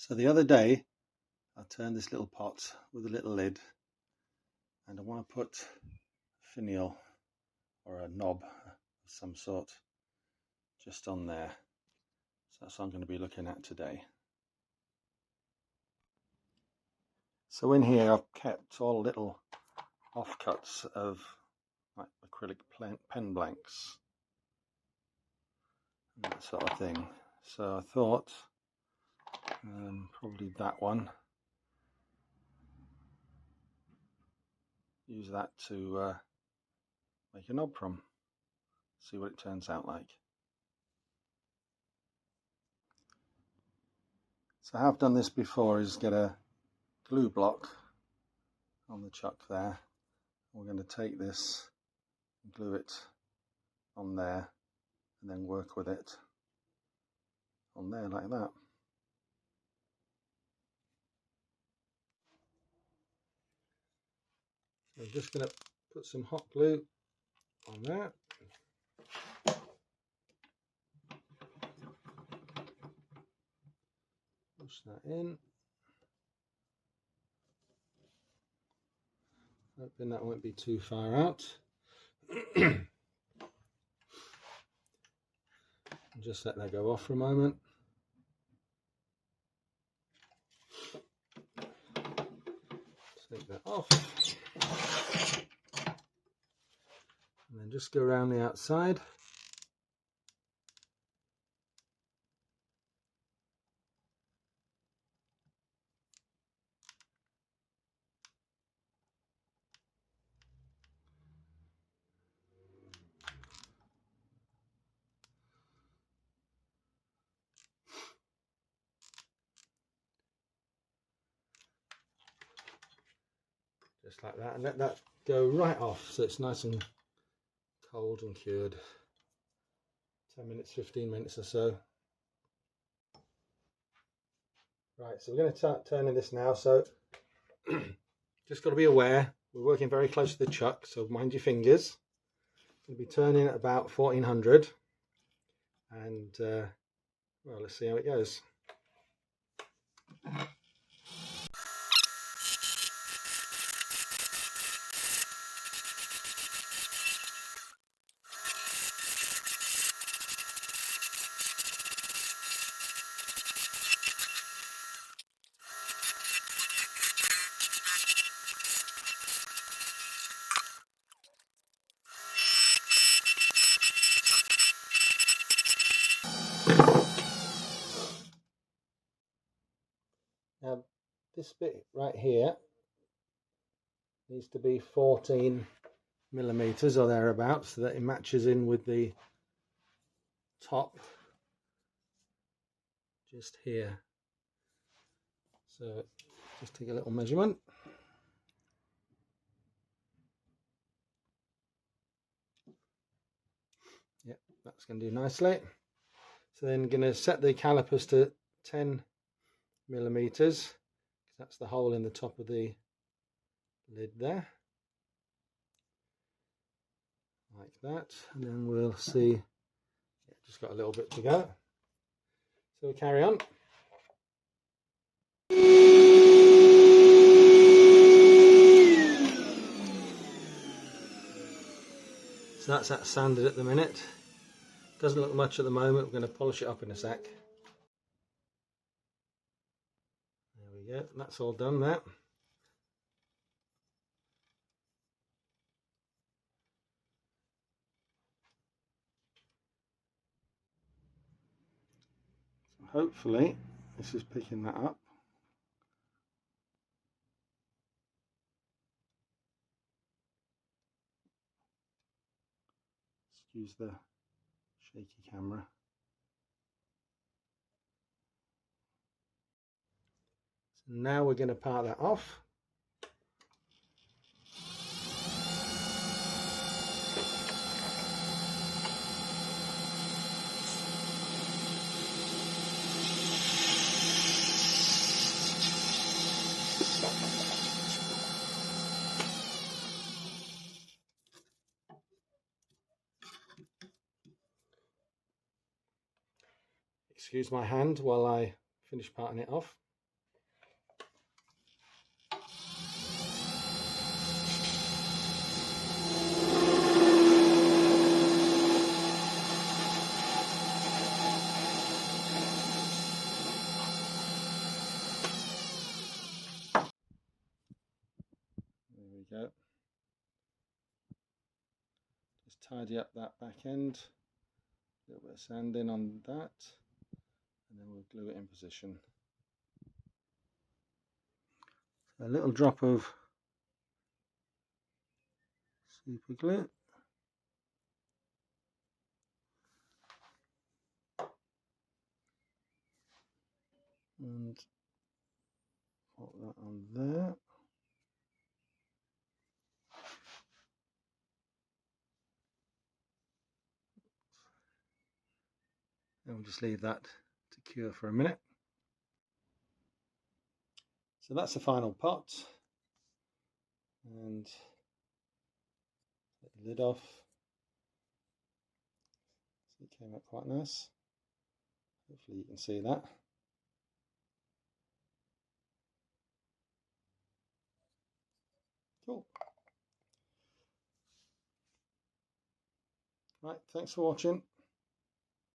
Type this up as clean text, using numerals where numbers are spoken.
So the other day I turned this little pot with a little lid, and I want to put a finial or a knob of some sort just on there. So that's what I'm going to be looking at today. So in here I've kept all little offcuts of like acrylic pen blanks and that sort of thing. So I thought probably that one. Use that to make a knob from. See what it turns out like. So I have done this before, is get a glue block on the chuck there. We're going to take this and glue it on there and then work with it on there like that. So I'm just going to put some hot glue on that. Push that in. Hoping that won't be too far out. Just let that go off for a moment. Take that off. And then just go around the outside. Just like that, and let that go right off so it's nice and cold and cured. 10 minutes, 15 minutes or so. Right, so we're going to start turning this now. So just got to be aware, we're working very close to the chuck, so mind your fingers. Going to be turning at about 1400, and well, let's see how it goes. Now this bit right here needs to be 14 millimeters or thereabouts, so that it matches in with the top just here. So just take a little measurement. Yep, that's going to do nicely. So then going to set the calipers to 10 millimeters, because that's the hole in the top of the lid there, like that. And then we'll see, yeah, just got a little bit to go, so we'll carry on. So that's that sanded at the minute. Doesn't look much at the moment. We're going to polish it up in a sec. There we go, that's all done now. So hopefully this is picking that up. Excuse the shaky camera. So now we're going to part that off. Excuse my hand while I finish parting it off. tidy up that back end, a little bit of sanding on that, and then we'll glue it in position. A little drop of super glue. And put that on there. And we'll just leave that to cure for a minute. So that's the final pot. And take the lid off. So it came out quite nice. Hopefully you can see that. Cool. Right, thanks for watching.